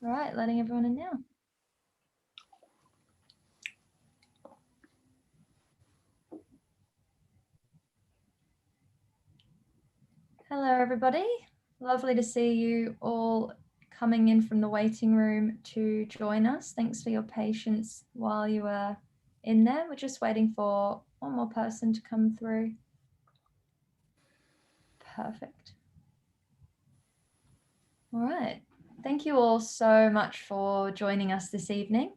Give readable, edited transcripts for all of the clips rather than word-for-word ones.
All right, letting everyone in now. Hello, everybody. Lovely to see you all coming in from the waiting room to join us. Thanks for your patience while you were in there. We're just waiting for one more person to come through. Perfect. All right. Thank you all so much for joining us this evening.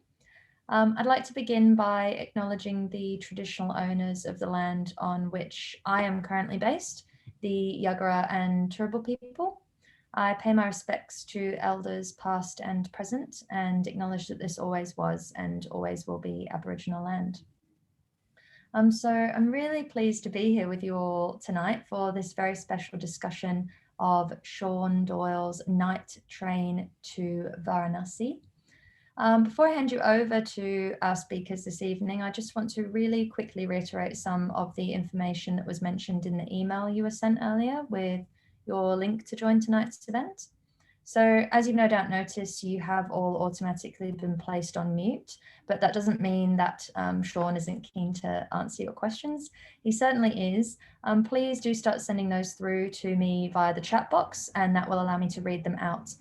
I'd like to begin by acknowledging the traditional owners of the land on which I am currently based, the Yagara and Turrbal people. I pay my respects to elders past and present and acknowledge that this always was and always will be Aboriginal land. So I'm really pleased to be here with you all tonight for this very special discussion of Sean Doyle's Night Train to Varanasi. Before I hand you over to our speakers this evening, I just want to really quickly reiterate some of the information that was mentioned in the email you were sent earlier with your link to join tonight's event. So as you've no doubt noticed, you have all automatically been placed on mute, but that doesn't mean that Sean isn't keen to answer your questions. He certainly is. Please do start sending those through to me via the chat box, and that will allow me to read them out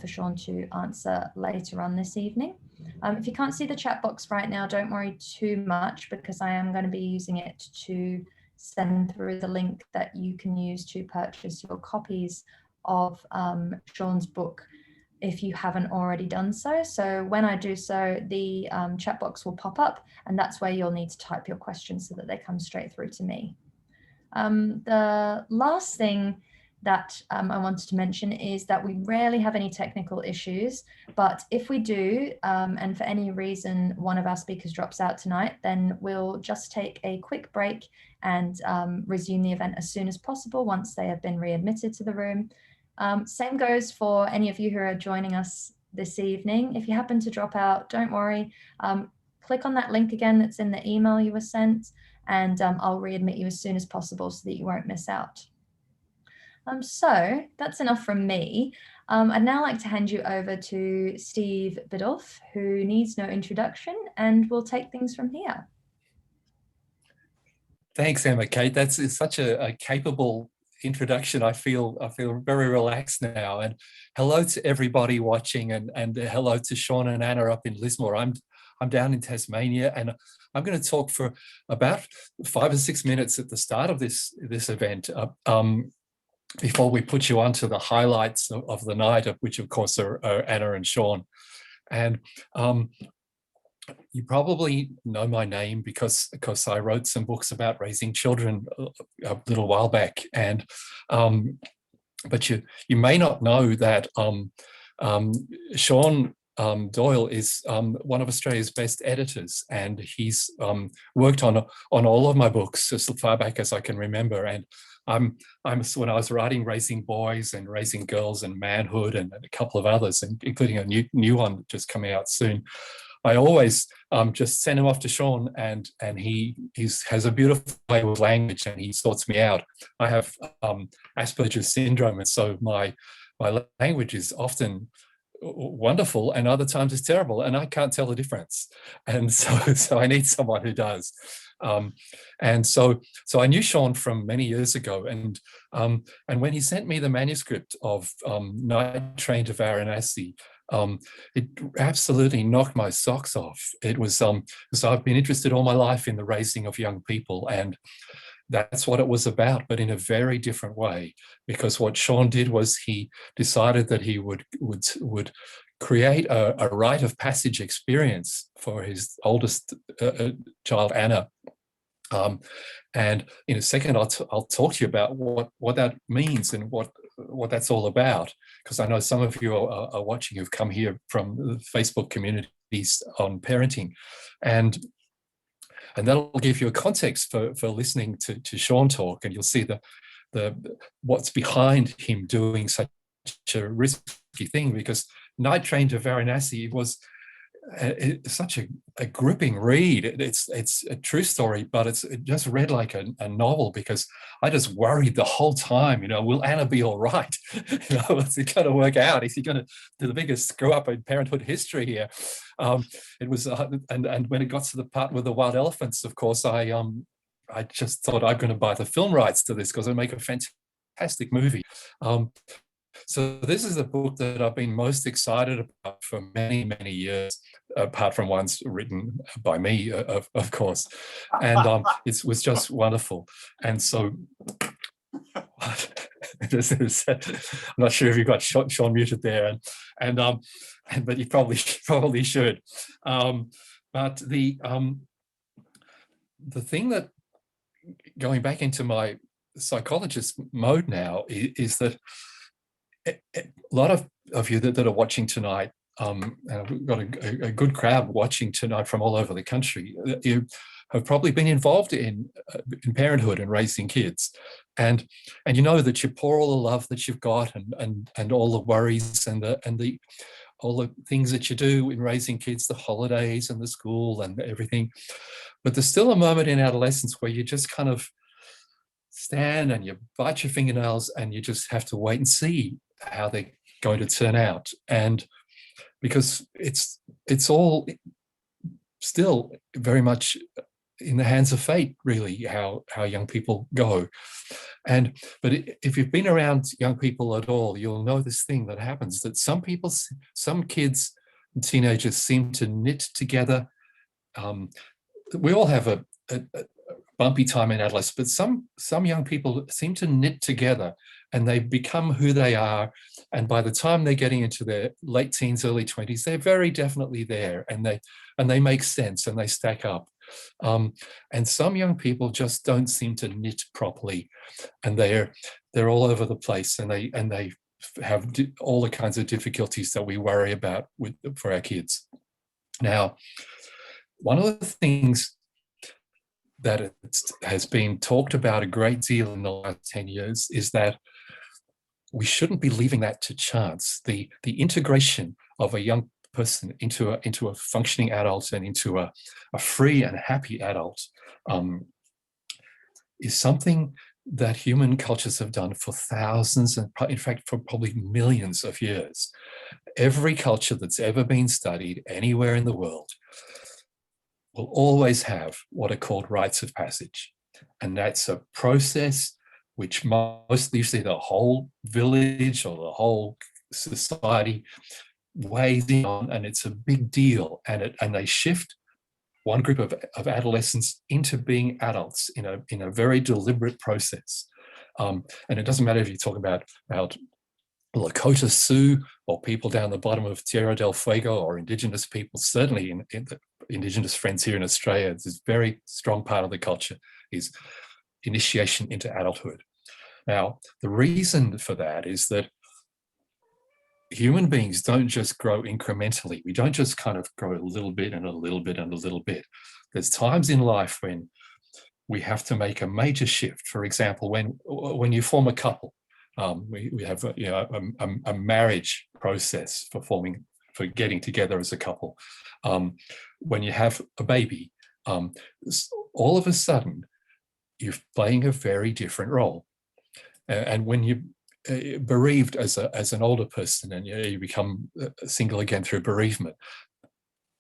for Sean to answer later on this evening. If you can't see the chat box right now, don't worry too much, because I am going to be using it to send through the link that you can use to purchase your copies of Sean's book if you haven't already done so. So when I do so, the chat box will pop up, and that's where you'll need to type your questions so that they come straight through to me. The last thing that I wanted to mention is that we rarely have any technical issues, but if we do, and for any reason one of our speakers drops out tonight, then we'll just take a quick break and resume the event as soon as possible once they have been readmitted to the room. Same goes for any of you who are joining us this evening. If you happen to drop out, don't worry. Click on that link again that's in the email you were sent, and I'll readmit you as soon as possible so that you won't miss out. So that's enough from me. I'd now like to hand you over to Steve Biddulph, who needs no introduction, and we'll take things from here. Thanks, Emma Kate. That's such a capable introduction. I feel very relaxed now. And hello to everybody watching, and hello to Sean and Anna up in Lismore. I'm down in Tasmania, and I'm going to talk for about 5 or 6 minutes at the start of this event. Before we put you on to the highlights of the night, of which of course are Anna and Sean. And you probably know my name because I wrote some books about raising children a little while back. And but you may not know that Sean Doyle is one of Australia's best editors, and he's worked on all of my books as far back as I can remember. And I'm when I was writing Raising Boys and Raising Girls and Manhood and a couple of others, including a new one just coming out soon, I always just send him off to Sean, and he has a beautiful way with language, and he sorts me out. I have Asperger's syndrome, and so my language is often wonderful and other times it's terrible, and I can't tell the difference. And so I need someone who does. And so I knew Sean from many years ago, and when he sent me the manuscript of Night Train to Varanasi, it absolutely knocked my socks off. It was so I've been interested all my life in the raising of young people, and that's what it was about, but in a very different way. Because what Sean did was he decided that he would create a rite of passage experience for his oldest child, Anna. And in a second, I'll talk to you about what that means and what that's all about, because I know some of you are watching who've come here from the Facebook communities on parenting, and that'll give you a context for listening to Sean talk, and you'll see the what's behind him doing such a risky thing. Because Night Train to Varanasi was it's such a gripping read. It's a true story, but it just read like a novel, because I just worried the whole time, will Anna be all right? What's it going to work out? Is he going to do the biggest screw up in parenthood history here? It was, and when it got to the part with the wild elephants, of course, I just thought I'm going to buy the film rights to this because it'll make a fantastic movie. So this is the book that I've been most excited about for many, many years, apart from ones written by me, of course. And it was just wonderful. And so I'm not sure if you've got Sean muted there, but you probably should. But the thing that, going back into my psychologist mode now, is that a lot of you that are watching tonight, we've got a good crowd watching tonight from all over the country. You have probably been involved in parenthood and raising kids, and you know that you pour all the love that you've got and all the worries and all the things that you do in raising kids, the holidays and the school and everything. But there's still a moment in adolescence where you just kind of stand and you bite your fingernails and you just have to wait and see how they're going to turn out. And because it's all still very much in the hands of fate, really, how young people go. But if you've been around young people at all, you'll know this thing that happens, that some kids and teenagers seem to knit together. We all have a bumpy time in adolescence, but some young people seem to knit together and they become who they are. And by the time they're getting into their late teens, early 20s, they're very definitely there, and they make sense and they stack up. And some young people just don't seem to knit properly, and they're all over the place, and they have all the kinds of difficulties that we worry about for our kids. Now, one of the things that has been talked about a great deal in the last 10 years is that we shouldn't be leaving that to chance. The integration of a young person into a functioning adult and into a free and happy adult is something that human cultures have done for thousands, and in fact for probably millions of years. Every culture that's ever been studied anywhere in the world will always have what are called rites of passage. And that's a process which most, usually the whole village or the whole society weighs in on, and it's a big deal. And they shift one group of adolescents into being adults in a very deliberate process. And it doesn't matter if you talk about Lakota Sioux or people down the bottom of Tierra del Fuego or Indigenous people. Certainly in the Indigenous friends here in Australia, it's a very strong part of the culture is initiation into adulthood. Now, the reason for that is that human beings don't just grow incrementally. We don't just kind of grow a little bit and a little bit and a little bit. There's times in life when we have to make a major shift. For example, when you form a couple, we have a marriage process for getting together as a couple. When you have a baby, all of a sudden you're playing a very different role. And when you're bereaved as an older person and you become single again through bereavement,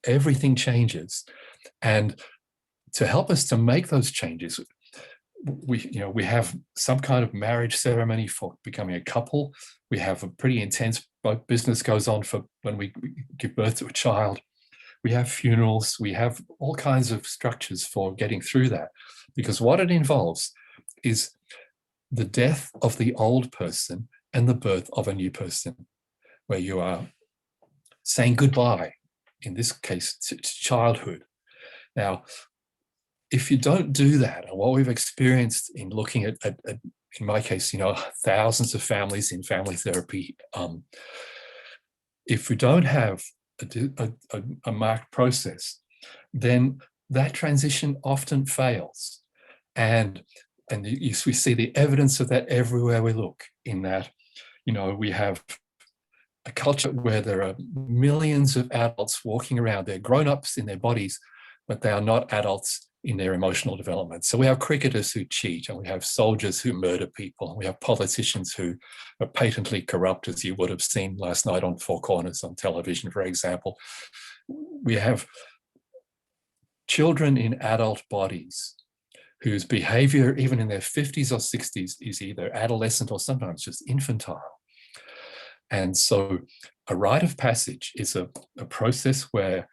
everything changes. And to help us to make those changes, we have some kind of marriage ceremony for becoming a couple. We have a pretty intense business goes on for when we give birth to a child. We have funerals. We have all kinds of structures for getting through that, because what it involves is the death of the old person and the birth of a new person, where you are saying goodbye, in this case, to childhood. Now, if you don't do that, and what we've experienced in looking at in my case, thousands of families in family therapy, if we don't have a marked process, then that transition often fails. And we see the evidence of that everywhere we look, in that, we have a culture where there are millions of adults walking around. They're grown-ups in their bodies, but they are not adults in their emotional development. So we have cricketers who cheat, and we have soldiers who murder people, and we have politicians who are patently corrupt, as you would have seen last night on Four Corners on television, for example. We have children in adult bodies whose behavior, even in their 50s or 60s, is either adolescent or sometimes just infantile. And so a rite of passage is a process where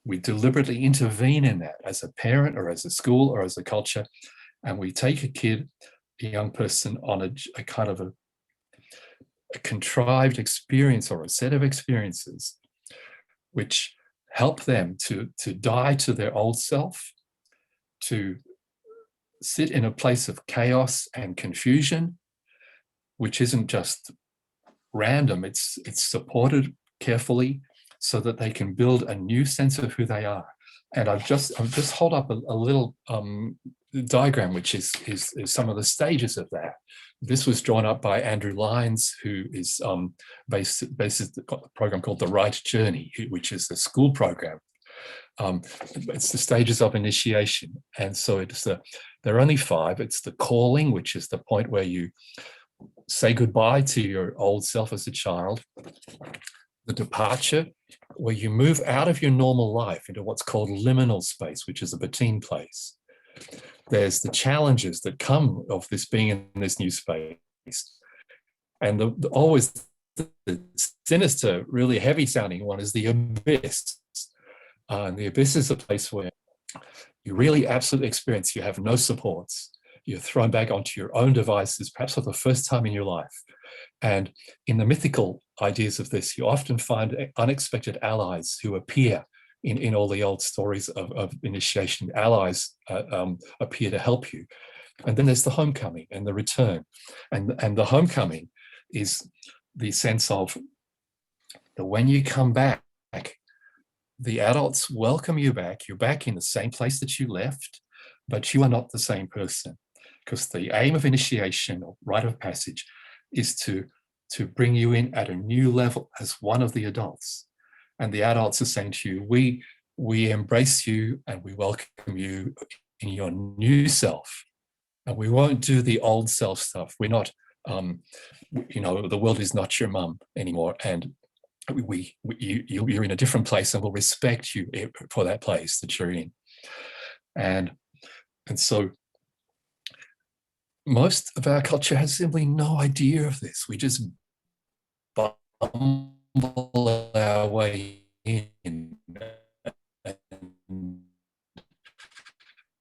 we deliberately intervene in that as a parent or as a school or as a culture, and we take a kid, a young person, on a kind of a contrived experience or a set of experiences which help them to die to their old self, to sit in a place of chaos and confusion, which isn't just random, it's supported carefully so that they can build a new sense of who they are. And I've just hold up a little diagram, which is some of the stages of that. This was drawn up by Andrew Lyons, who is based a program called The Right Journey, which is a school program. It's the stages of initiation. And so there are only 5. It's the calling, which is the point where you say goodbye to your old self as a child. The departure, where you move out of your normal life into what's called liminal space, which is a between place. There's the challenges that come of this being in this new space. And always the sinister, really heavy sounding one is the abyss. And the abyss is a place where you really absolutely experience you have no supports. You're thrown back onto your own devices, perhaps for the first time in your life. And in the mythical ideas of this, you often find unexpected allies who appear in all the old stories of initiation. Allies appear to help you. And then there's the homecoming and the return. And the homecoming is the sense of that when you come back, the adults welcome you back. You're back in the same place that you left, but you are not the same person. Because the aim of initiation or rite of passage is to bring you in at a new level as one of the adults. And the adults are saying to you, we embrace you and we welcome you in your new self. And we won't do the old self stuff. We're not, the world is not your mum anymore. And you're in a different place, and we'll respect you for that place that you're in. And so most of our culture has simply no idea of this. We just bumble our way in.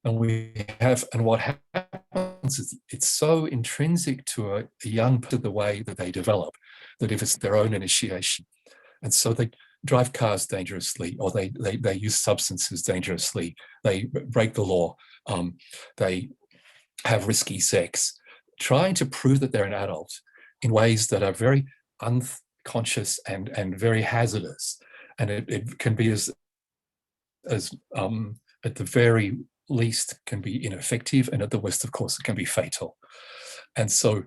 And what happens is it's so intrinsic to a young person, the way that they develop, that if it's their own initiation. And so they drive cars dangerously, or they use substances dangerously, they break the law, they have risky sex, trying to prove that they're an adult in ways that are very unconscious and very hazardous. And it can be as at the very least can be ineffective, and at the worst, of course, it can be fatal. And so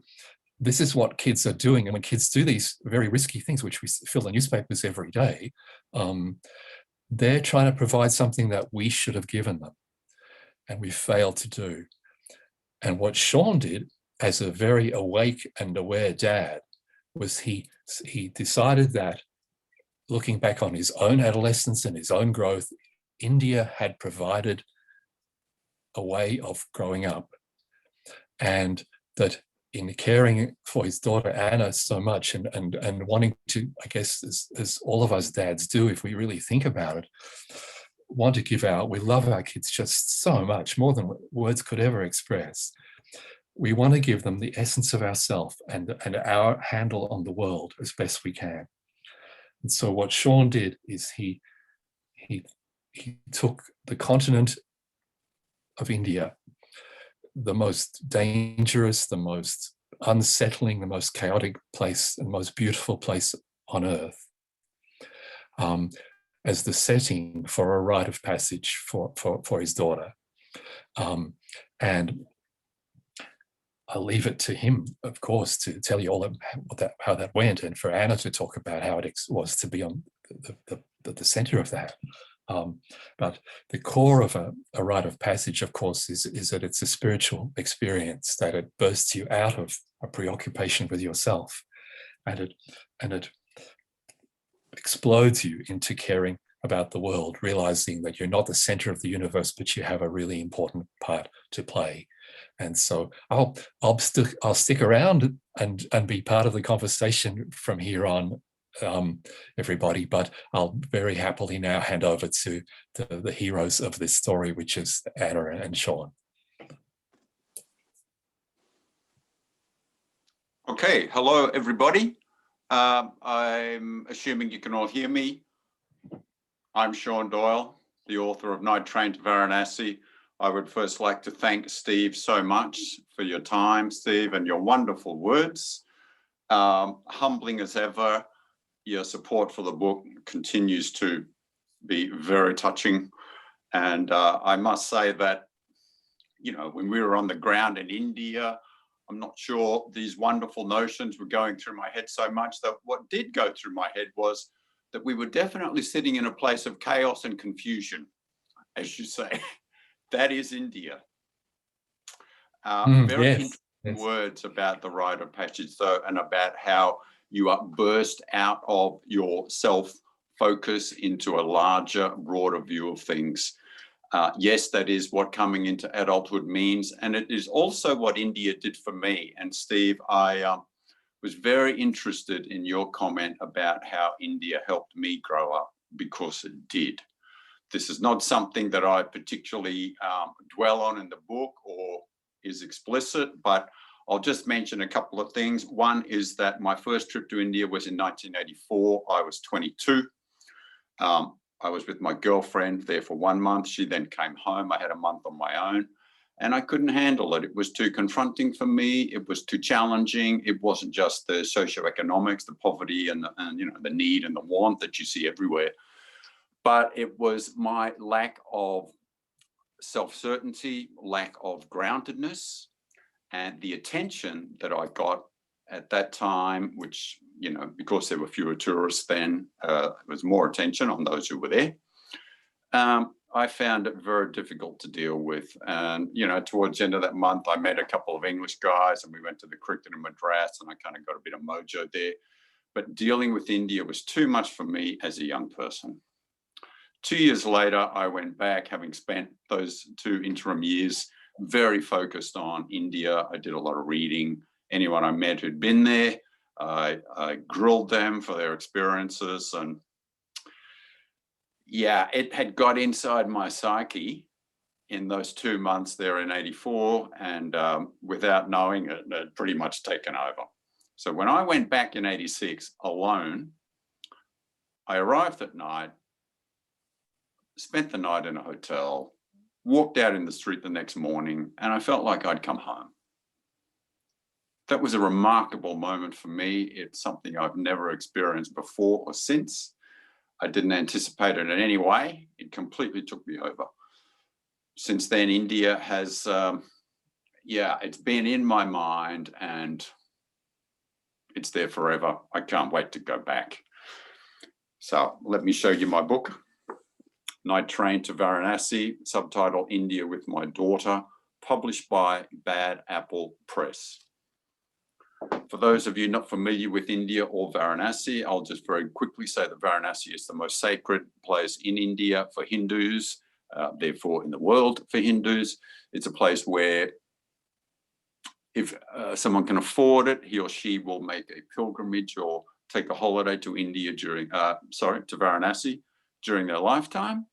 this is what kids are doing. And when kids do these very risky things, which we fill the newspapers every day, they're trying to provide something that we should have given them, and we failed to do. And what Sean did as a very awake and aware dad was he decided that, looking back on his own adolescence and his own growth, India had provided a way of growing up, and that in caring for his daughter Anna so much and wanting to, I guess, as all of us dads do, if we really think about it, want to give out, we love our kids just so much, more than words could ever express. We want to give them the essence of ourself and our handle on the world as best we can. And so what Sean did is he took the continent of India, the most dangerous, the most unsettling, the most chaotic place, and most beautiful place on earth, as the setting for a rite of passage for his daughter. And I'll leave it to him, of course, to tell you all how that went, and for Anna to talk about how it was to be on the center of that. But the core of a rite of passage, of course, is that it's a spiritual experience, that it bursts you out of a preoccupation with yourself, and it explodes you into caring about the world, realizing that you're not the center of the universe, but you have a really important part to play. And so I'll stick around and be part of the conversation from here on, everybody, but I'll very happily now hand over to the heroes of this story, which is Anna and Sean. Okay, hello everybody. I'm assuming you can all hear me. I'm Sean Doyle, the author of Night Train to Varanasi. I would first like to thank Steve so much for your time, Steve, and your wonderful words. Humbling as ever, your support for the book continues to be very touching. And I must say that, you know, when we were on the ground in India, I'm not sure these wonderful notions were going through my head so much, that what did go through my head was that we were definitely sitting in a place of chaos and confusion, as you say. That is India. Very interesting words about the Rite of Passage, though, and about how you burst out of your self-focus into a larger, broader view of things. Yes, that is what coming into adulthood means. And it is also what India did for me. And Steve, I was very interested in your comment about how India helped me grow up, because it did. This is not something that I particularly dwell on in the book or is explicit, but I'll just mention a couple of things. One is that my first trip to India was in 1984. I was 22. I was with my girlfriend there for 1 month. She then came home. I had a month on my own, and I couldn't handle it. It was too confronting for me. It was too challenging. It wasn't just the socioeconomics, the poverty, and you know, the need and the want that you see everywhere, but it was my lack of self-certainty, lack of groundedness, and the attention that I got at that time, which, you know, because there were fewer tourists then, it was more attention on those who were there. I found it very difficult to deal with. And, you know, towards the end of that month, I met a couple of English guys and we went to the cricket in Madras, and I kind of got a bit of mojo there. But dealing with India was too much for me as a young person. 2 years later, I went back, having spent those 2 interim years very focused on India. I did a lot of reading. Anyone I met who'd been there, I grilled them for their experiences. And yeah, it had got inside my psyche in those 2 months there in 84. And without knowing it, it had pretty much taken over. So when I went back in 86 alone, I arrived at night, spent the night in a hotel, walked out in the street the next morning, and I felt like I'd come home. That was a remarkable moment for me. It's something I've never experienced before or since. I didn't anticipate it in any way. It completely took me over. Since then, India has, it's been in my mind and it's there forever. I can't wait to go back. So let me show you my book. Night Train to Varanasi, subtitle India with My Daughter, published by Bad Apple Press. For those of you not familiar with India or Varanasi, I'll just very quickly say that Varanasi is the most sacred place in India for Hindus, therefore in the world for Hindus. It's a place where if someone can afford it, he or she will make a pilgrimage or take a holiday to India to Varanasi during their lifetime.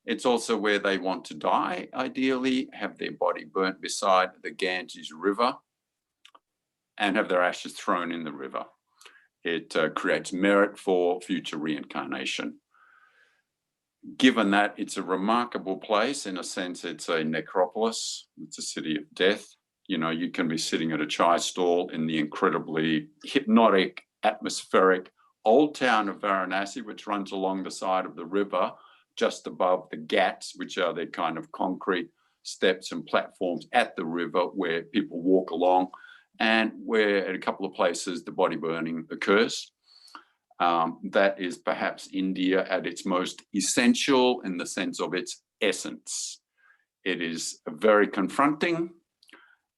It's also where they want to die, ideally, have their body burnt beside the Ganges River and have their ashes thrown in the river. It creates merit for future reincarnation. Given that it's a remarkable place, in a sense, it's a necropolis, it's a city of death. You know, you can be sitting at a chai stall in the incredibly hypnotic, atmospheric old town of Varanasi, which runs along the side of the river, just above the ghats, which are the kind of concrete steps and platforms at the river where people walk along, and where at a couple of places the body burning occurs. That is perhaps India at its most essential in the sense of its essence. It is very confronting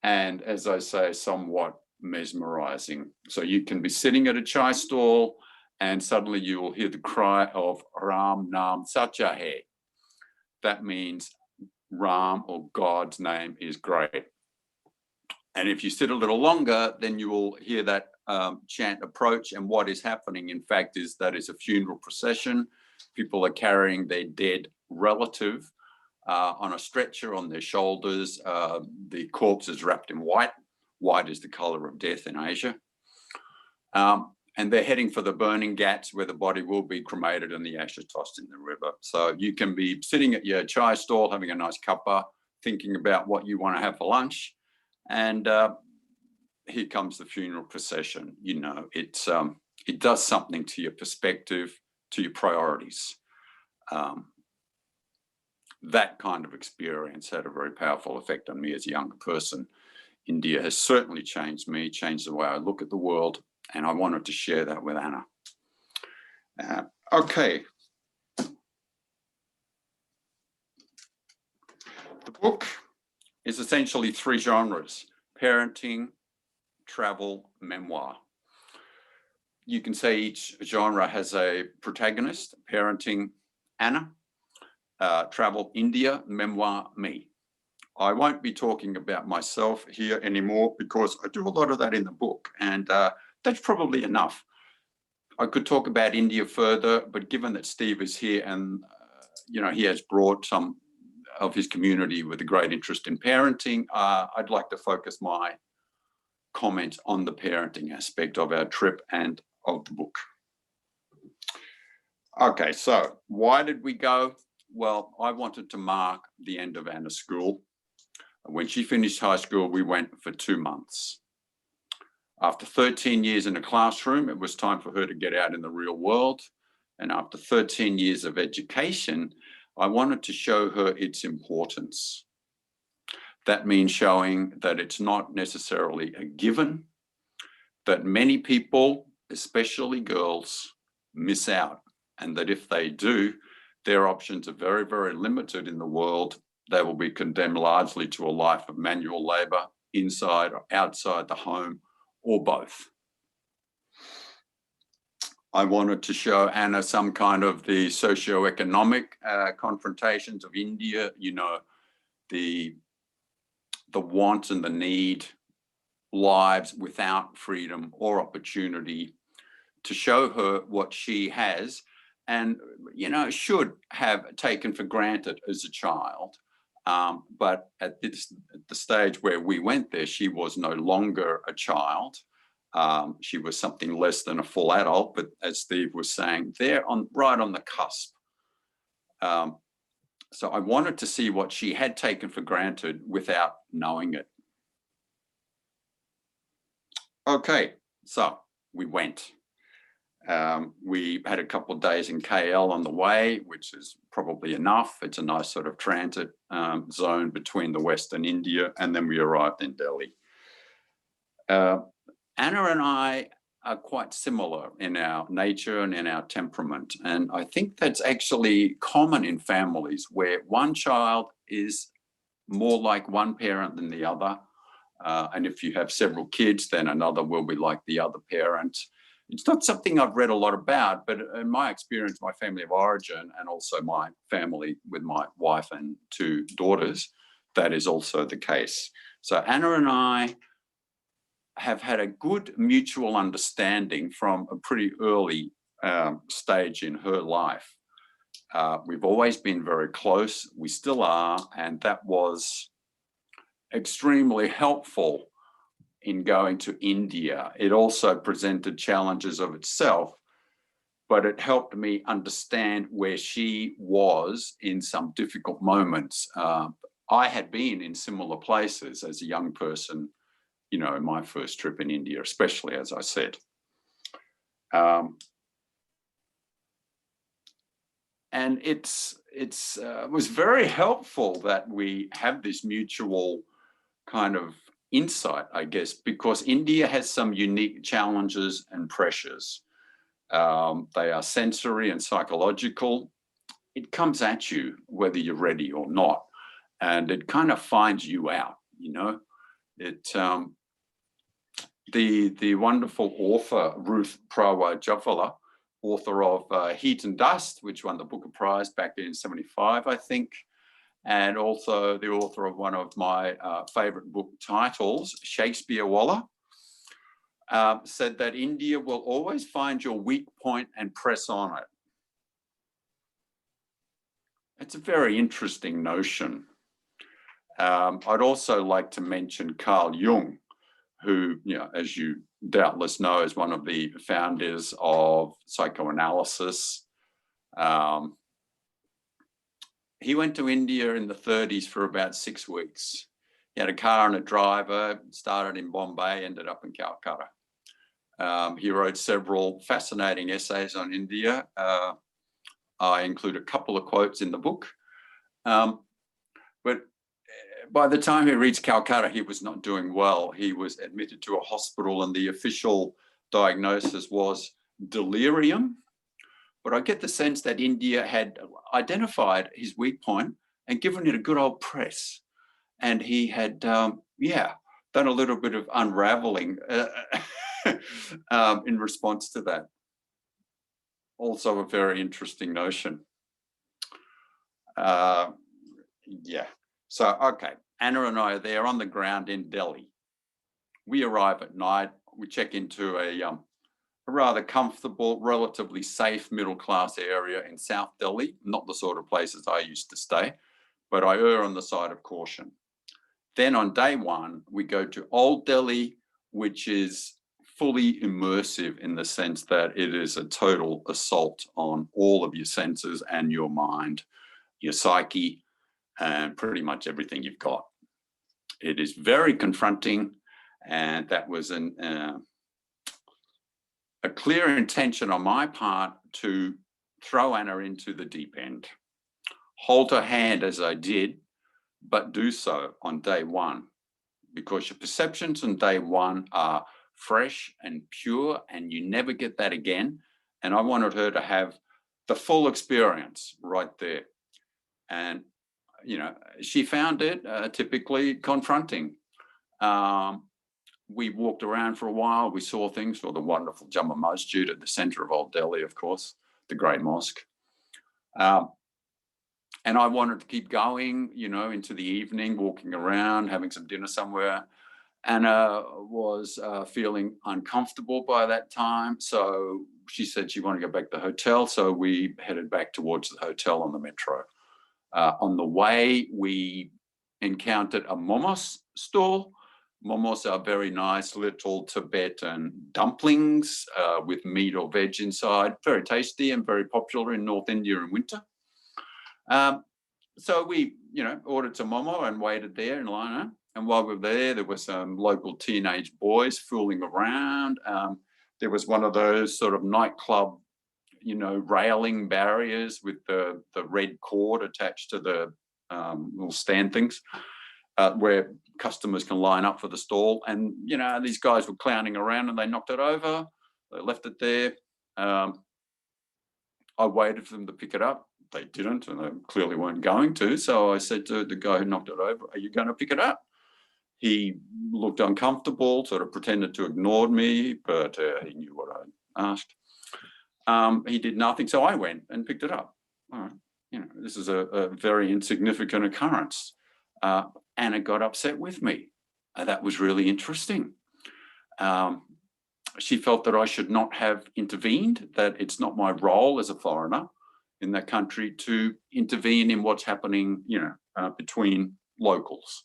and, as I say, somewhat mesmerizing. So you can be sitting at a chai stall and suddenly you will hear the cry of Ram Nam Sacha Hai. That means Ram, or God's name, is great. And if you sit a little longer, then you will hear that chant approach. And what is happening, in fact, is that it's a funeral procession. People are carrying their dead relative on a stretcher on their shoulders. The corpse is wrapped in white. White is the color of death in Asia. And they're heading for the burning ghats where the body will be cremated and the ashes tossed in the river. So you can be sitting at your chai stall having a nice cuppa, thinking about what you want to have for lunch. And here comes the funeral procession. You know, it does something to your perspective, to your priorities. That kind of experience had a very powerful effect on me as a younger person. India has certainly changed me, changed the way I look at the world, and I wanted to share that with Anna. Okay. The book is essentially 3 genres: parenting, travel, memoir. You can say each genre has a protagonist: parenting, Anna, travel, India, memoir, me. I won't be talking about myself here anymore because I do a lot of that in the book, and that's probably enough. I could talk about India further, but given that Steve is here and you know, he has brought some of his community with a great interest in parenting, I'd like to focus my comments on the parenting aspect of our trip and of the book. Okay, so why did we go? Well, I wanted to mark the end of Anna's school. When she finished high school, we went for 2 months. After 13 years in a classroom, it was time for her to get out in the real world. And after 13 years of education, I wanted to show her its importance. That means showing that it's not necessarily a given, that many people, especially girls, miss out, and that if they do, their options are very, very limited in the world. They will be condemned largely to a life of manual labor, inside or outside the home, or both. I wanted to show Anna some kind of the socioeconomic confrontations of India, you know, the want and the need, lives without freedom or opportunity, to show her what she has and, you know, should have taken for granted as a child. But at the stage where we went there, she was no longer a child. She was something less than a full adult, but as Steve was saying, they're right on the cusp. So I wanted to see what she had taken for granted without knowing it. Okay, so we went. We had a couple of days in KL on the way, which is probably enough. It's a nice sort of transit zone between the West and India, and then we arrived in Delhi. Anna and I are quite similar in our nature and in our temperament, and I think that's actually common in families where one child is more like one parent than the other, and if you have several kids, then another will be like the other parent. It's not something I've read a lot about, but in my experience, my family of origin, and also my family with my wife and 2 daughters, that is also the case. So Anna and I have had a good mutual understanding from a pretty early stage in her life. We've always been very close. We still are, and that was extremely helpful in going to India. It also presented challenges of itself, but it helped me understand where she was in some difficult moments. I had been in similar places as a young person, you know, in my first trip in India, especially, as I said. And was very helpful that we have this mutual kind of insight, I guess, because India has some unique challenges and pressures. They are sensory and psychological. It comes at you whether you're ready or not, and it kind of finds you out, you know. It the wonderful author Ruth Prawa Jafala, author of Heat and Dust, which won the Booker Prize back in '75, I think, and also the author of one of my favorite book titles, Shakespeare Walla, said that India will always find your weak point and press on it. It's a very interesting notion. I'd also like to mention Carl Jung, who, you know, as you doubtless know, is one of the founders of psychoanalysis. He went to India in the 30s for about 6 weeks. He had a car and a driver, started in Bombay, ended up in Calcutta. He wrote several fascinating essays on India. I include a couple of quotes in the book. But by the time he reached Calcutta, he was not doing well. He was admitted to a hospital and the official diagnosis was delirium. But I get the sense that India had identified his weak point and given it a good old press. And he had, done a little bit of unraveling in response to that. Also a very interesting notion. So, okay, Anna and I are there on the ground in Delhi. We arrive at night. We check into a rather comfortable, relatively safe middle-class area in South Delhi, not the sort of places I used to stay, but I err on the side of caution. Then on day one, we go to Old Delhi, which is fully immersive in the sense that it is a total assault on all of your senses and your mind, your psyche, and pretty much everything you've got. It is very confronting, and that was a clear intention on my part to throw Anna into the deep end, hold her hand as I did, but do so on day one, because your perceptions on day one are fresh and pure, and you never get that again. And I wanted her to have the full experience right there. And, you know, she found it typically confronting. We walked around for a while. We saw things, saw the wonderful Jama Masjid at the center of Old Delhi, of course, the great mosque. And I wanted to keep going, you know, into the evening, walking around, having some dinner somewhere. Anna was feeling uncomfortable by that time. So she said she wanted to go back to the hotel. So we headed back towards the hotel on the metro. On the way, we encountered a momos stall. Momos are very nice little Tibetan dumplings with meat or veg inside. Very tasty and very popular in North India in winter. So we, you know, ordered some momo and waited there in line. And while we were there, there were some local teenage boys fooling around. There was one of those sort of nightclub, you know, railing barriers with the red cord attached to the little stand things where customers can line up for the stall. And, you know, these guys were clowning around and they knocked it over. They left it there. I waited for them to pick it up. They didn't, and they clearly weren't going to. So I said to the guy who knocked it over, "Are you going to pick it up?" He looked uncomfortable, sort of pretended to ignore me, but he knew what I asked. He did nothing, so I went and picked it up. All right. You know, this is a very insignificant occurrence. Anna got upset with me. That was really interesting. She felt that I should not have intervened, that it's not my role as a foreigner in that country to intervene in what's happening, you know, between locals.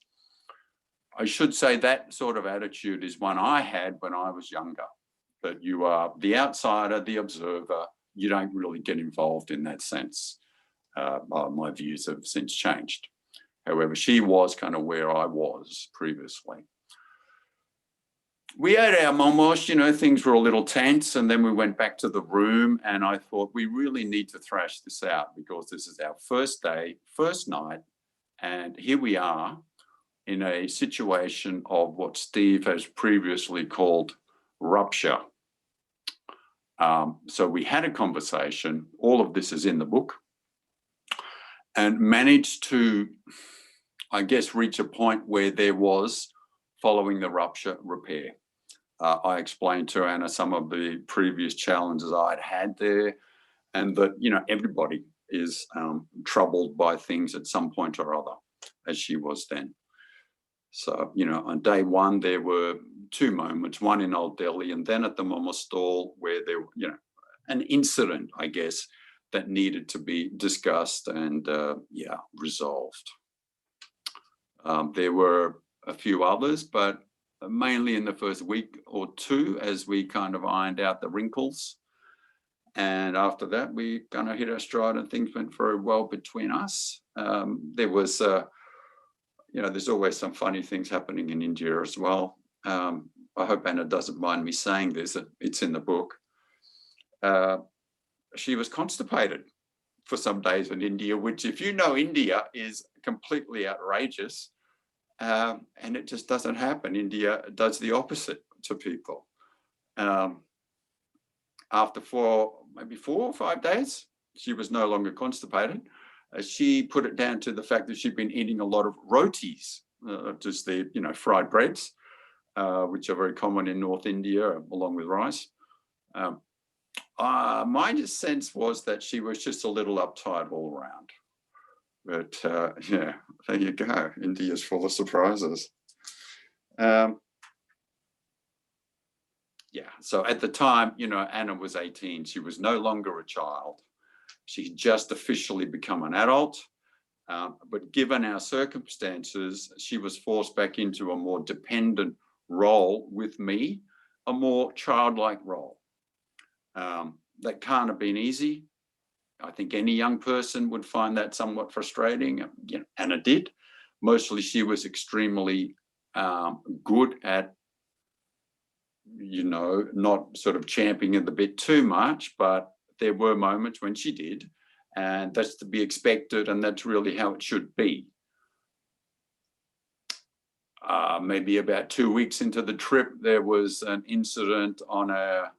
I should say that sort of attitude is one I had when I was younger, that you are the outsider, the observer, you don't really get involved in that sense. My views have since changed. However, she was kind of where I was previously. we had our momos, you know, things were a little tense, and then we went back to the room, and I thought we really need to thrash this out because this is our first day, first night, and here we are in a situation of what Steve has previously called rupture. So we had a conversation, all of this is in the book, and managed to, I guess, reach a point where there was, following the rupture, repair. I explained to Anna some of the previous challenges I'd had there, and that, you know, everybody is troubled by things at some point or other, as she was then. So, you know, on day one, there were two moments, one in Old Delhi and then at the Momo stall, where there, you know, an incident, I guess, that needed to be discussed and, yeah, resolved. There were a few others, but mainly in the first week or two as we kind of ironed out the wrinkles. And after that, we kind of hit our stride and things went very well between us. There was, you know, there's always some funny things happening in India as well. I hope Anna doesn't mind me saying this, it's in the book. She was constipated for some days in India, which, if you know India, is completely outrageous. And it just doesn't happen. India does the opposite to people. After maybe 4 or 5 days, she was no longer constipated. She put it down to the fact that she'd been eating a lot of rotis, just the, you know, fried breads, which are very common in North India, along with rice. My sense was that she was just a little uptight all around. But yeah, there you go. India's full of surprises. Yeah, so at the time, you know, Anna was 18. She was no longer a child. She'd just officially become an adult. But given our circumstances, she was forced back into a more dependent role with me, a more childlike role. That can't have been easy. I think any young person would find that somewhat frustrating, you know, Anna did. Mostly she was extremely good at, you know, not sort of champing at the bit too much, but there were moments when she did, and that's to be expected, and that's really how it should be. Maybe about 2 weeks into the trip, there was an incident on a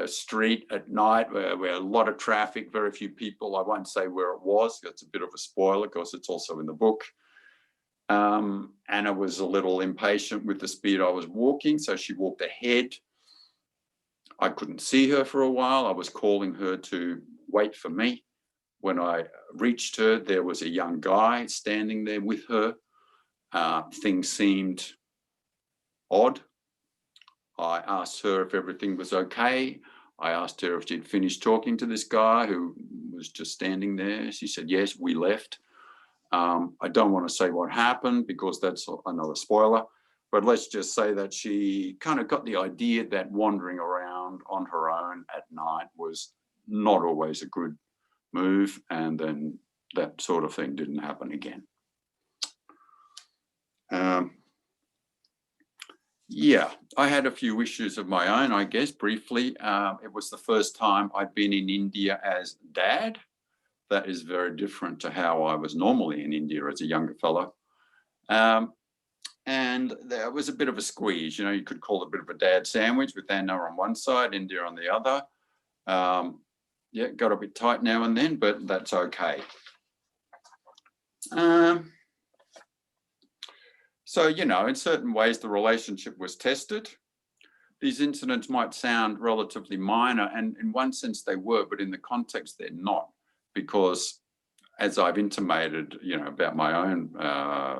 street at night where a lot of traffic, very few people. I won't say where it was. That's a bit of a spoiler because it's also in the book. Anna was a little impatient with the speed I was walking, so she walked ahead. I couldn't see her for a while. I was calling her to wait for me. When I reached her, there was a young guy standing there with her. Things seemed odd. I asked her if everything was okay. I asked her if she'd finished talking to this guy who was just standing there. She said, yes, we left. I don't want to say what happened because that's another spoiler, but let's just say that she kind of got the idea that wandering around on her own at night was not always a good move, and then that sort of thing didn't happen again. Yeah, I had a few issues of my own, I guess, briefly. It was the first time I'd been in India as dad. That is very different to how I was normally in India as a younger fellow. And there was a bit of a squeeze, you know, you could call it a bit of a dad sandwich with Anna on one side, India on the other. Yeah, got a bit tight now and then, but that's okay. So, you know, in certain ways, the relationship was tested. These incidents might sound relatively minor, and in one sense they were, but in the context they're not, because as I've intimated, you know, about my own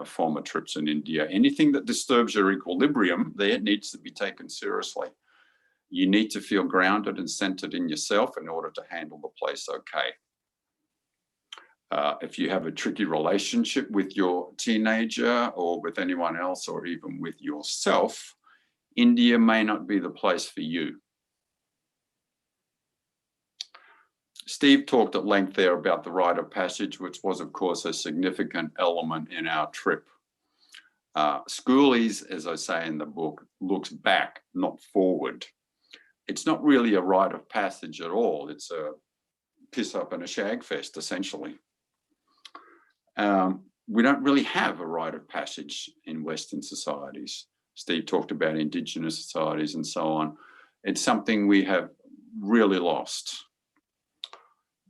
former trips in India, anything that disturbs your equilibrium there needs to be taken seriously. You need to feel grounded and centered in yourself in order to handle the place okay. If you have a tricky relationship with your teenager or with anyone else or even with yourself, India may not be the place for you. Steve talked at length there about the Rite of Passage, which was, of course, a significant element in our trip. Schoolies, as I say in the book, looks back, not forward. It's not really a rite of passage at all. It's a piss up and a shag fest, essentially. We don't really have a rite of passage in Western societies. Steve talked about Indigenous societies and so on. It's something we have really lost.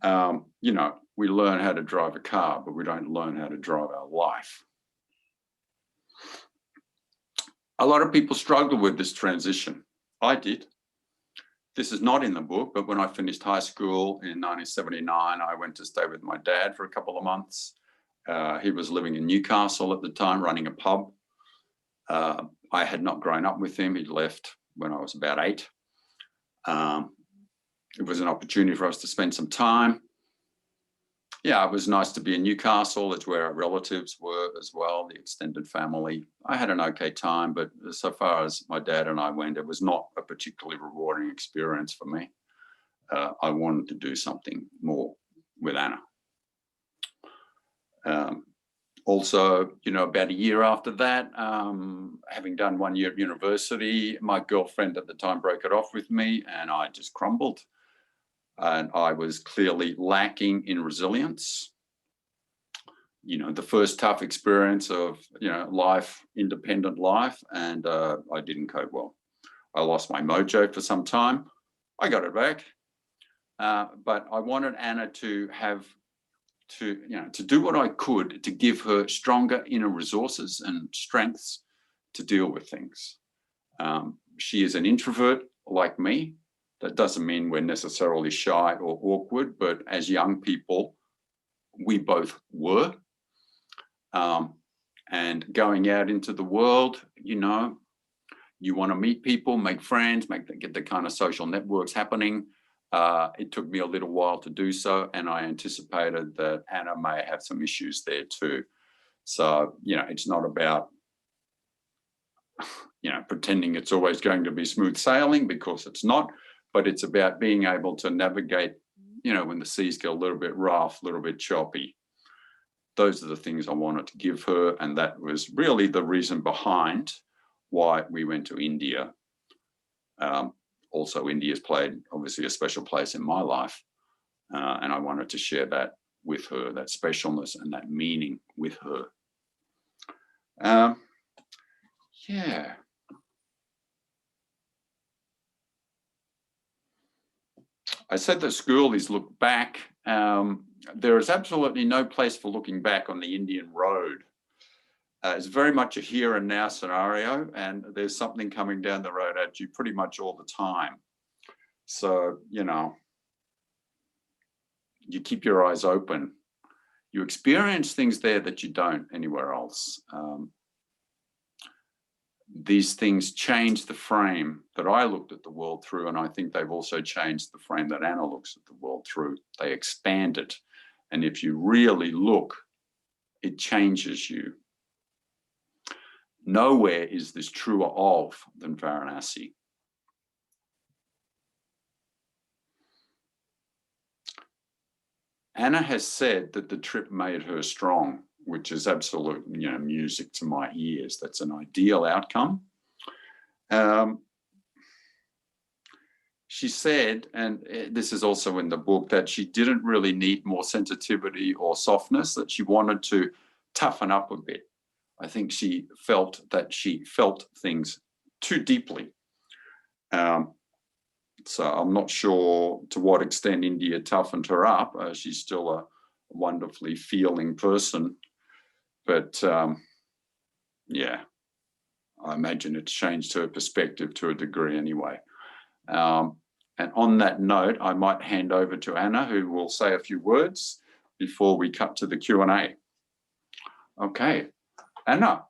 You know, we learn how to drive a car, but we don't learn how to drive our life. A lot of people struggle with this transition. I did. This is not in the book, but when I finished high school in 1979, I went to stay with my dad for a couple of months. He was living in Newcastle at the time, running a pub. I had not grown up with him. He'd left when I was about 8. It was an opportunity for us to spend some time. Yeah, it was nice to be in Newcastle. It's where our relatives were as well, the extended family. I had an okay time, but so far as my dad and I went, it was not a particularly rewarding experience for me. I wanted to do something more with Anna. Also, you know, about a year after that, having done 1 year at university, my girlfriend at the time broke it off with me and I just crumbled. And I was clearly lacking in resilience. You know, the first tough experience of, you know, life, independent life, and I didn't cope well. I lost my mojo for some time. I got it back. But I wanted Anna to have to do what I could to give her stronger inner resources and strengths to deal with things. She is an introvert like me. That doesn't mean we're necessarily shy or awkward, but as young people, we both were. And going out into the world, you know, you want to meet people, make friends, get the kind of social networks happening. It took me a little while to do so, and I anticipated that Anna may have some issues there too. So, you know, it's not about, you know, pretending it's always going to be smooth sailing, because it's not, but it's about being able to navigate, you know, when the seas get a little bit rough, a little bit choppy. Those are the things I wanted to give her, and that was really the reason behind why we went to India. Also, India's played obviously a special place in my life, and I wanted to share that with her, that specialness and that meaning with her. Yeah. I said that schoolies look back. There is absolutely no place for looking back on the Indian road. It's very much a here and now scenario, and there's something coming down the road at you pretty much all the time. So, you know, you keep your eyes open. You experience things there that you don't anywhere else. These things change the frame that I looked at the world through, and I think they've also changed the frame that Anna looks at the world through. They expand it. And if you really look, it changes you. Nowhere is this truer of than Varanasi. Anna has said that the trip made her strong, which is absolute, you know, music to my ears. That's an ideal outcome. She said, and this is also in the book, that she didn't really need more sensitivity or softness, that she wanted to toughen up a bit. I think she felt that she felt things too deeply. So I'm not sure to what extent India toughened her up. She's still a wonderfully feeling person. But yeah, I imagine it's changed her perspective to a degree anyway. And on that note, I might hand over to Anna, who will say a few words before we cut to the Q&A. Okay, Anna.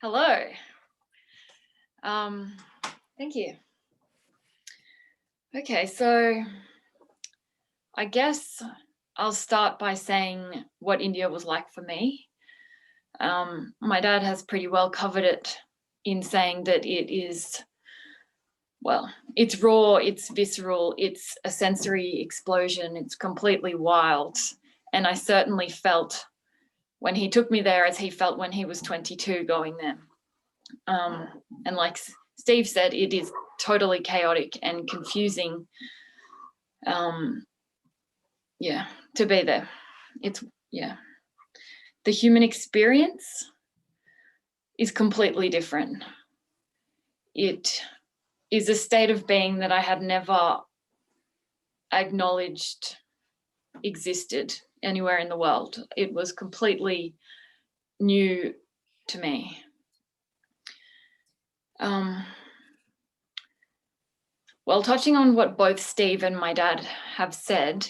Hello. Thank you. Okay, so I guess I'll start by saying what India was like for me. My dad has pretty well covered it in saying that it is, well, it's raw, it's visceral, it's a sensory explosion, it's completely wild. And I certainly felt when he took me there as he felt when he was 22 going there. And like Steve said, it is totally chaotic and confusing. Yeah, to be there. It's, yeah. The human experience is completely different. It is a state of being that I had never acknowledged existed anywhere in the world. It was completely new to me. Well, touching on what both Steve and my dad have said,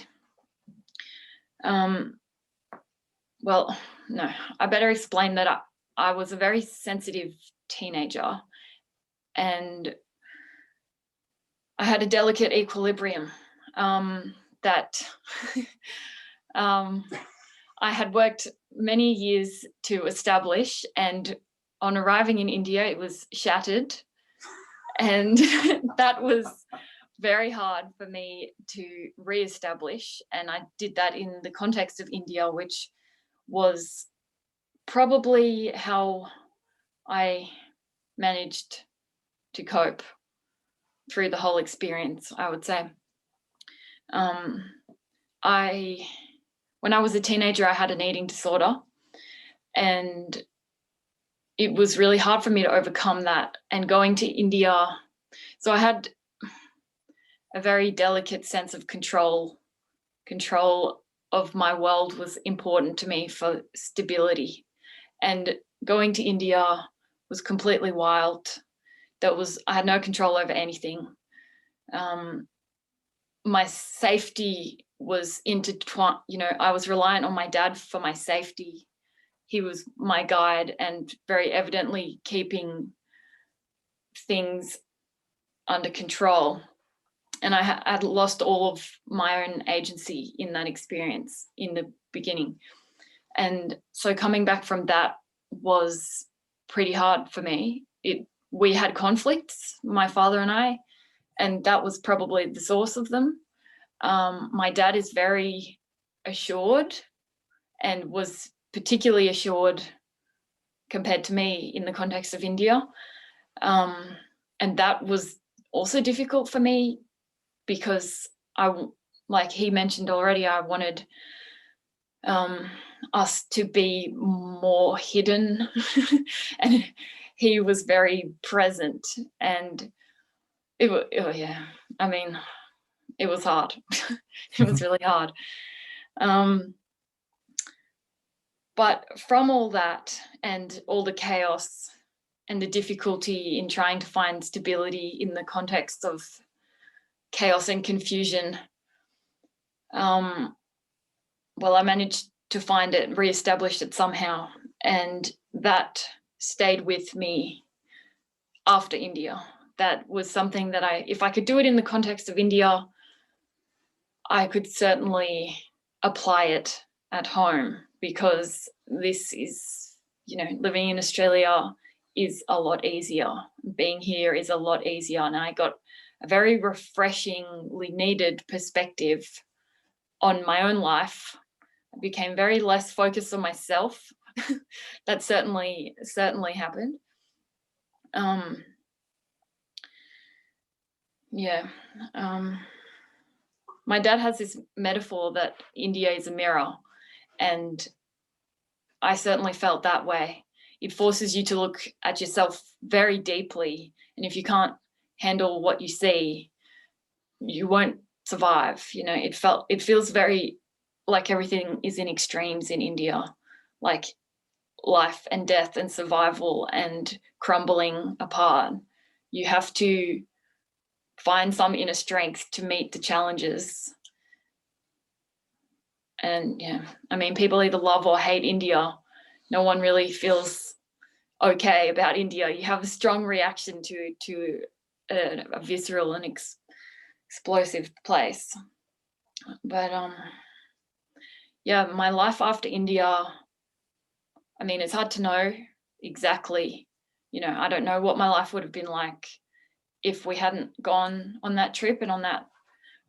well, no, I better explain that I was a very sensitive teenager, and I had a delicate equilibrium that I had worked many years to establish, and on arriving in India, it was shattered. And that was very hard for me to re-establish. And I did that in the context of India, which was probably how I managed to cope through the whole experience, I would say. When I was a teenager, I had an eating disorder, and it was really hard for me to overcome that. And going to India, so I had a very delicate sense of control. Control of my world was important to me for stability. And going to India was completely wild. I had no control over anything. My safety was intertwined, I was reliant on my dad for my safety. He was my guide and very evidently keeping things under control. And I had lost all of my own agency in that experience in the beginning. And so coming back from that was pretty hard for me. We had conflicts, my father and I, and that was probably the source of them. My dad is very assured and was particularly assured compared to me in the context of India. And that was also difficult for me because like he mentioned already, I wanted us to be more hidden and he was very present, and it was hard. It was really hard. But from all that and all the chaos and the difficulty in trying to find stability in the context of chaos and confusion, I managed to find it, reestablished it somehow, and that stayed with me after India. That was something that if I could do it in the context of India, I could certainly apply it at home, because this is, living in Australia is a lot easier. Being here is a lot easier. And I got a very refreshingly needed perspective on my own life. I became very less focused on myself. That certainly happened. My dad has this metaphor that India is a mirror, and I certainly felt that way. It forces you to look at yourself very deeply, and if you can't handle what you see, you won't survive. It feels very like everything is in extremes in India, like life and death and survival and crumbling apart. You have to find some inner strength to meet the challenges. And people either love or hate India. No one really feels okay about India. You have a strong reaction to a visceral and explosive place. But my life after India, it's hard to know exactly. I don't know what my life would have been like if we hadn't gone on that trip and on that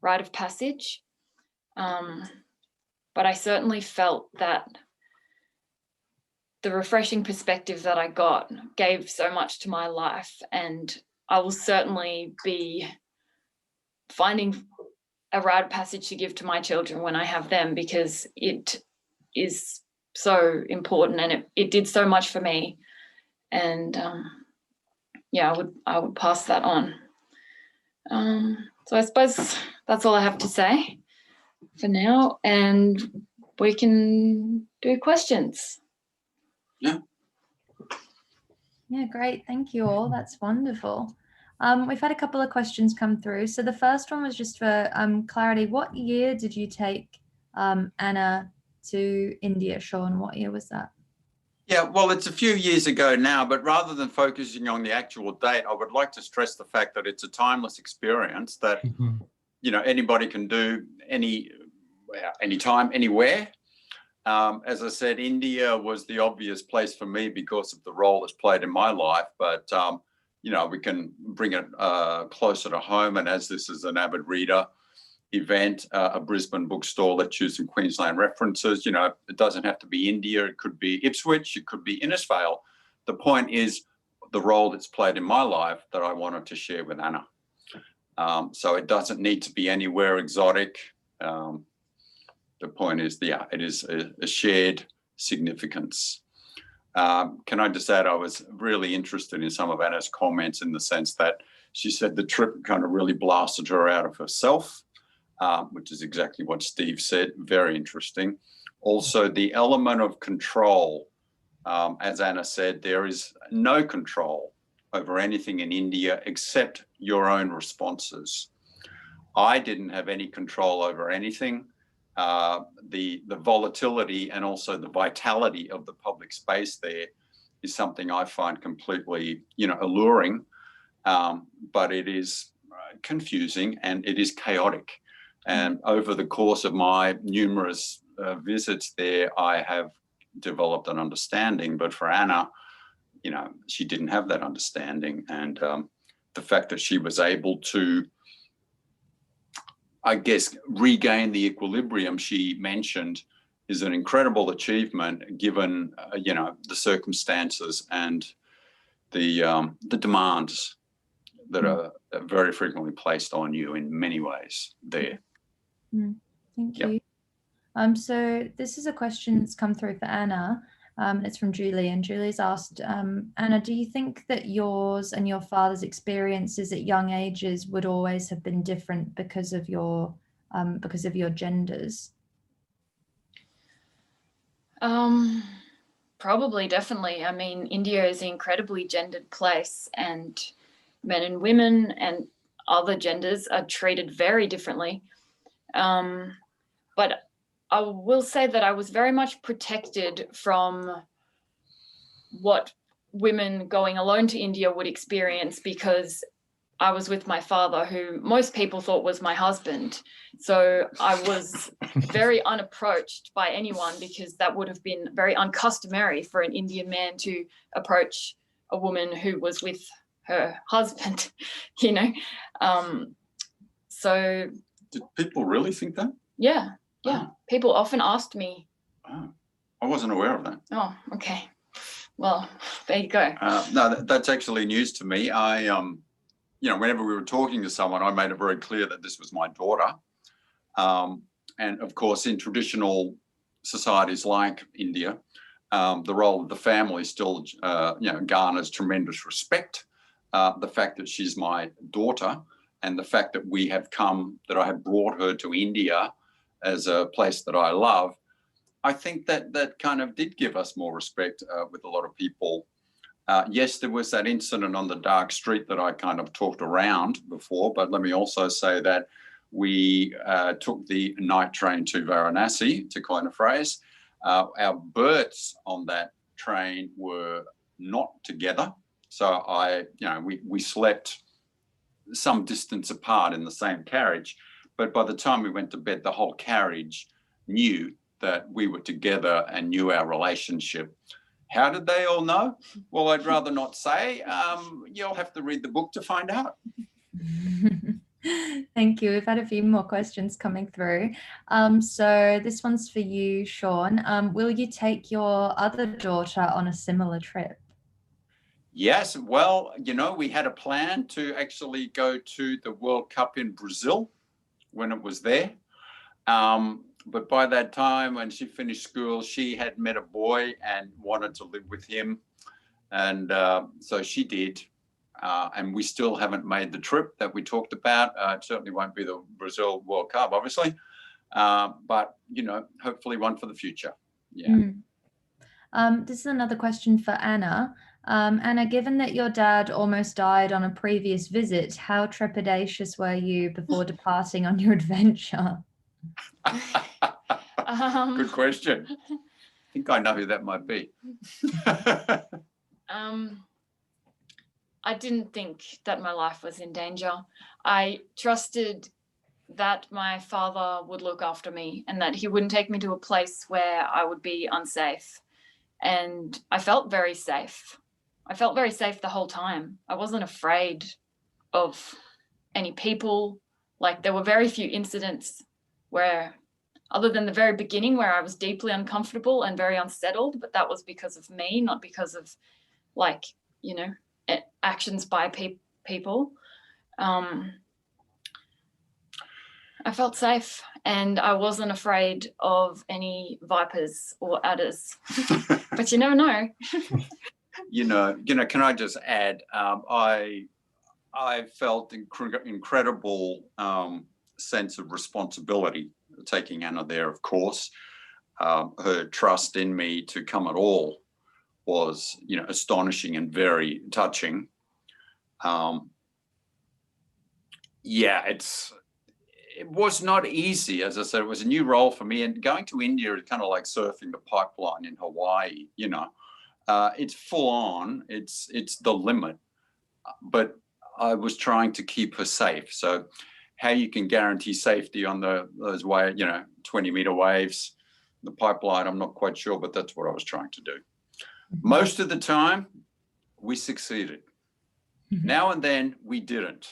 Rite of Passage. But I certainly felt that the refreshing perspective that I got gave so much to my life, and I will certainly be finding a rite of passage to give to my children when I have them, because it is so important, and it did so much for me. And yeah, I would pass that on. So I suppose that's all I have to say for now, and we can do questions. Yeah, great. Thank you all. That's wonderful. We've had a couple of questions come through. So the first one was just for clarity. What year did you take Anna to India, Sean? What year was that? Yeah, well, it's a few years ago now, but rather than focusing on the actual date, I would like to stress the fact that it's a timeless experience that, you know, anybody can do anytime, anywhere. As I said, India was the obvious place for me because of the role it's played in my life, but, you know, we can bring it closer to home. And as this is an avid reader event, a Brisbane bookstore that chooses some Queensland references, you know, it doesn't have to be India, it could be Ipswich, it could be Innisfail. The point is the role that's played in my life that I wanted to share with Anna. So it doesn't need to be anywhere exotic. The point is, yeah, it is a shared significance. Can I just add, I was really interested in some of Anna's comments in the sense that she said the trip kind of really blasted her out of herself, which is exactly what Steve said. Very interesting. Also, the element of control, as Anna said, there is no control over anything in India except your own responses. I didn't have any control over anything. The volatility and also the vitality of the public space there is something I find completely, you know, alluring, but it is confusing and it is chaotic. And over the course of my numerous visits there, I have developed an understanding. But for Anna, you know, she didn't have that understanding. And the fact that she was able to, I guess, regain the equilibrium she mentioned is an incredible achievement given, you know, the circumstances and the demands that are very frequently placed on you in many ways there. Thank you. So this is a question that's come through for Anna. It's from Julie, and Julie's asked, Anna, do you think that yours and your father's experiences at young ages would always have been different because of your genders? Probably, definitely. I mean, India is an incredibly gendered place, and men and women and other genders are treated very differently. But I will say that I was very much protected from what women going alone to India would experience, because I was with my father, who most people thought was my husband. So I was very unapproached by anyone, because that would have been very uncustomary for an Indian man to approach a woman who was with her husband, you know. So did people really think that? Yeah. People often asked me. Oh, I wasn't aware of that. Oh, okay. Well, there you go. No, that's actually news to me. I, you know, whenever we were talking to someone, I made it very clear that this was my daughter. And of course, in traditional societies like India, the role of the family still, you know, garners tremendous respect. The fact that she's my daughter and the fact that we have come, that I have brought her to India as a place that I love, I think that kind of did give us more respect with a lot of people. Yes, there was that incident on the dark street that I kind of talked around before, but let me also say that we took the night train to Varanasi, to coin a phrase. Our berths on that train were not together. So we slept some distance apart in the same carriage. But by the time we went to bed, the whole carriage knew that we were together and knew our relationship. How did they all know? Well, I'd rather not say. You'll have to read the book to find out. Thank Thank you. We've had a few more questions coming through. So this one's for you, Sean. Will you take your other daughter on a similar trip? Yes, well, we had a plan to actually go to the World Cup in Brazil when it was there. But by that time, when she finished school, she had met a boy and wanted to live with him. And so she did. And we still haven't made the trip that we talked about. It certainly won't be the Brazil World Cup, obviously. But, hopefully one for the future. Yeah. This is another question for Anna. Anna, given that your dad almost died on a previous visit, how trepidatious were you before departing on your adventure? Good question. I think I know who that might be. I didn't think that my life was in danger. I trusted that my father would look after me and that he wouldn't take me to a place where I would be unsafe. And I felt very safe. I felt very safe the whole time. I wasn't afraid of any people. Like, there were very few incidents where, other than the very beginning, where I was deeply uncomfortable and very unsettled, but that was because of me, not because of actions by people. I felt safe and I wasn't afraid of any vipers or adders, but you never know. Can I just add, I felt incredible sense of responsibility taking Anna there, of course. Her trust in me to come at all was, astonishing and very touching. It was not easy. As I said, it was a new role for me, and going to India is kind of like surfing the pipeline in Hawaii. It's full on. It's the limit. But I was trying to keep her safe. So, how you can guarantee safety on those 20-meter waves, the pipeline, I'm not quite sure, but that's what I was trying to do. Most of the time, we succeeded. Now and then, we didn't.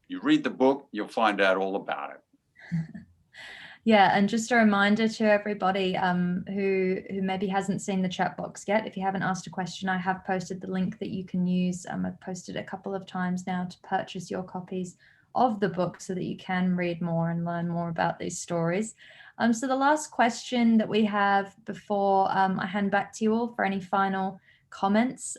You read the book, you'll find out all about it. Yeah, and just a reminder to everybody who maybe hasn't seen the chat box yet, if you haven't asked a question, I have posted the link that you can use. I've posted a couple of times now to purchase your copies of the book so that you can read more and learn more about these stories. So the last question that we have before I hand back to you all for any final comments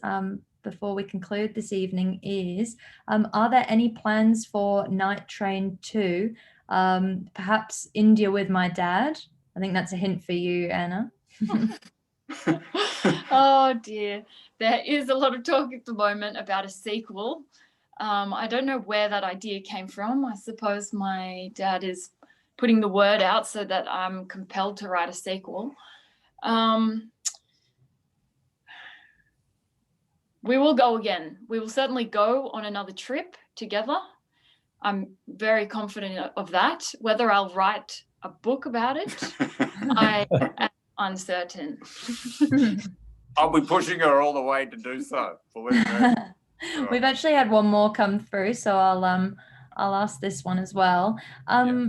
before we conclude this evening is, are there any plans for Night Train 2? Perhaps India with my dad? I think that's a hint for you, Anna. Oh dear. There is a lot of talk at the moment about a sequel. I don't know where that idea came from. I suppose my dad is putting the word out so that I'm compelled to write a sequel. We will go again. We will certainly go on another trip together. I'm very confident of that. Whether I'll write a book about it, I am uncertain. I'll be pushing her all the way to do so. Believe me. We've actually had one more come through, so I'll ask this one as well.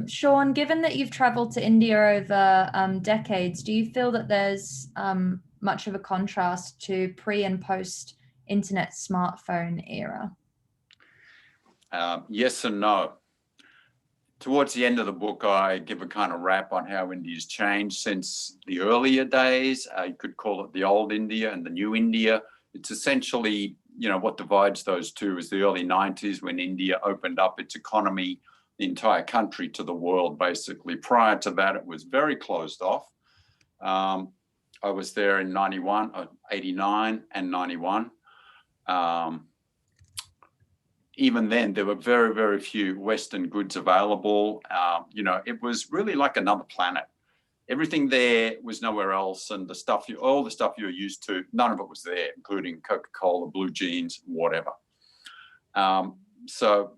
Sean, given that you've traveled to India over decades, do you feel that there's much of a contrast to pre and post internet smartphone era? Yes and no. Towards the end of the book, I give a kind of wrap on how India's changed since the earlier days. You could call it the old India and the new India. It's essentially, what divides those two is the early 90s when India opened up its economy, the entire country to the world, basically. Prior to that, it was very closed off. I was there in 89 and 91. Even then, there were very, very few Western goods available. It was really like another planet. Everything there was nowhere else, and all the stuff you're used to, none of it was there, including Coca-Cola, blue jeans, whatever. So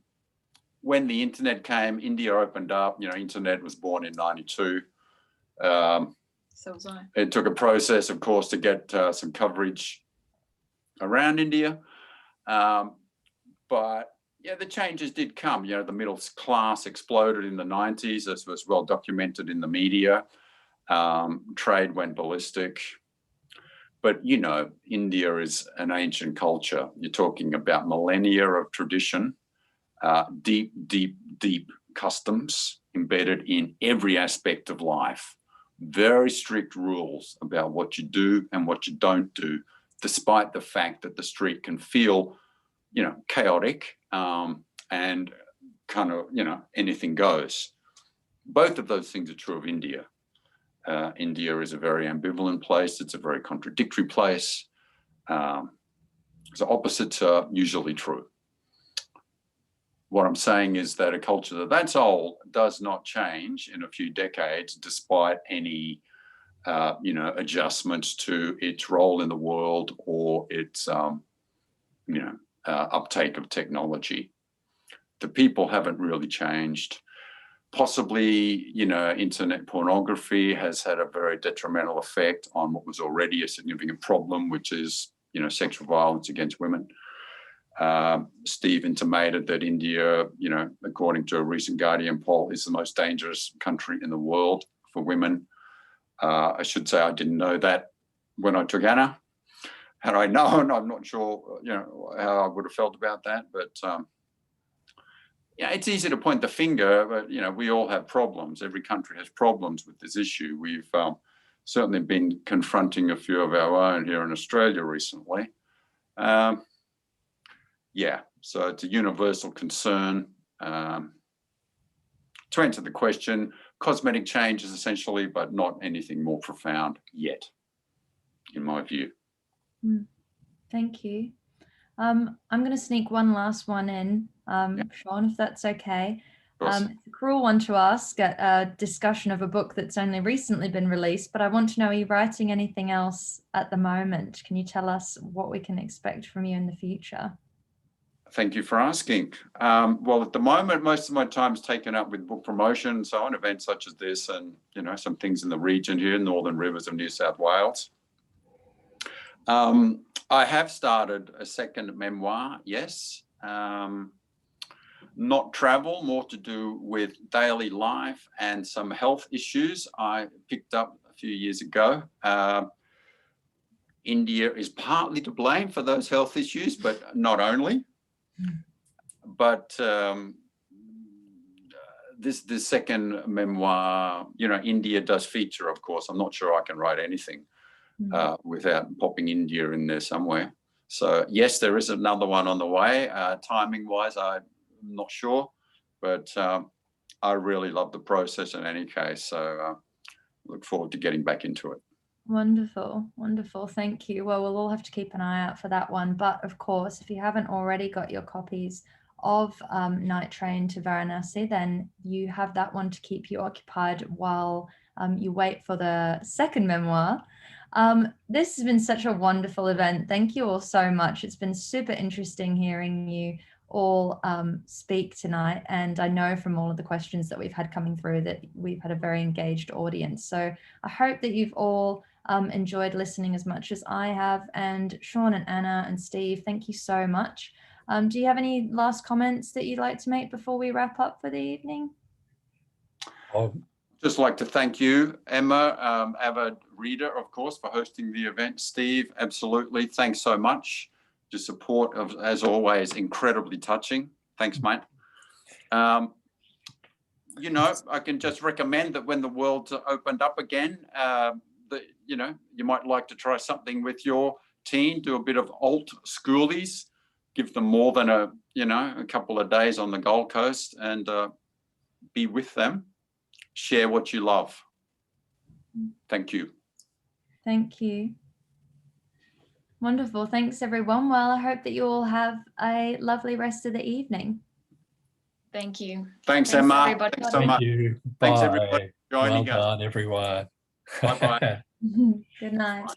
when the internet came, India opened up. Internet was born in 92. So was I. It took a process, of course, to get some coverage around India. But Yeah, the changes did come. You know, the middle class exploded in the 90s, as was well documented in the media. Trade went ballistic. But, you know, India is an ancient culture. You're talking about millennia of tradition, deep, deep, deep customs embedded in every aspect of life. Very strict rules about what you do and what you don't do, despite the fact that the street can feel, you know, chaotic and kind of, you know, anything goes. Both of those things are true of India. India is a very ambivalent place. It's a very contradictory place. So opposites are usually true. What I'm saying is that a culture that's old does not change in a few decades, despite any, you know, adjustments to its role in the world or its, you know, uptake of technology. The people haven't really changed. Possibly, you know, internet pornography has had a very detrimental effect on what was already a significant problem, which is, you know, sexual violence against women. Steve intimated that India, you know, according to a recent Guardian poll, is the most dangerous country in the world for women. I should say I didn't know that when I took Anna. Had I known, I'm not sure, you know, how I would have felt about that. But yeah, it's easy to point the finger, but, you know, we all have problems. Every country has problems with this issue. We've certainly been confronting a few of our own here in Australia recently. Yeah, so it's a universal concern. To answer the question, cosmetic changes essentially, but not anything more profound yet, in my view. Thank you. I'm going to sneak one last one in, Sean, if that's okay. It's a cruel one to ask at a discussion of a book that's only recently been released, but I want to know, are you writing anything else at the moment? Can you tell us what we can expect from you in the future? Thank you for asking. Well, at the moment, most of my time is taken up with book promotion and so on, events such as this and, you know, some things in the region here, Northern Rivers of New South Wales. I have started a second memoir, yes. Not travel, more to do with daily life and some health issues I picked up a few years ago. India is partly to blame for those health issues, but not only. But this second memoir, you know, India does feature, of course. I'm not sure I can write anything without popping India in there somewhere. So yes, there is another one on the way. Timing wise, I'm not sure, but I really love the process in any case. So look forward to getting back into it. Wonderful, wonderful. Thank you. Well, we'll all have to keep an eye out for that one. But of course, if you haven't already got your copies of Night Train to Varanasi, then you have that one to keep you occupied while you wait for the second memoir. This has been such a wonderful event. Thank you all so much. It's been super interesting hearing you all speak tonight. And I know from all of the questions that we've had coming through that we've had a very engaged audience. So I hope that you've all enjoyed listening as much as I have. And Sean and Anna and Steve, thank you so much. Do you have any last comments that you'd like to make before we wrap up for the evening? Just like to thank you, Emma, avid reader, of course, for hosting the event. Steve, absolutely. Thanks so much. Your support, of, as always, incredibly touching. Thanks, mate. You know, I can just recommend that when the world's opened up again, that, you know, you might like to try something with your teen, do a bit of alt schoolies, give them more than a couple of days on the Gold Coast and be with them. Share what you love. Thank you. Thank you. Wonderful. Thanks, everyone. Well, I hope that you all have a lovely rest of the evening. Thank you. Thanks, Emma. Everybody. Thanks so much. Thank you. Thanks, Bye. everybody, for joining well us. done, everyone. Bye-bye. Good night.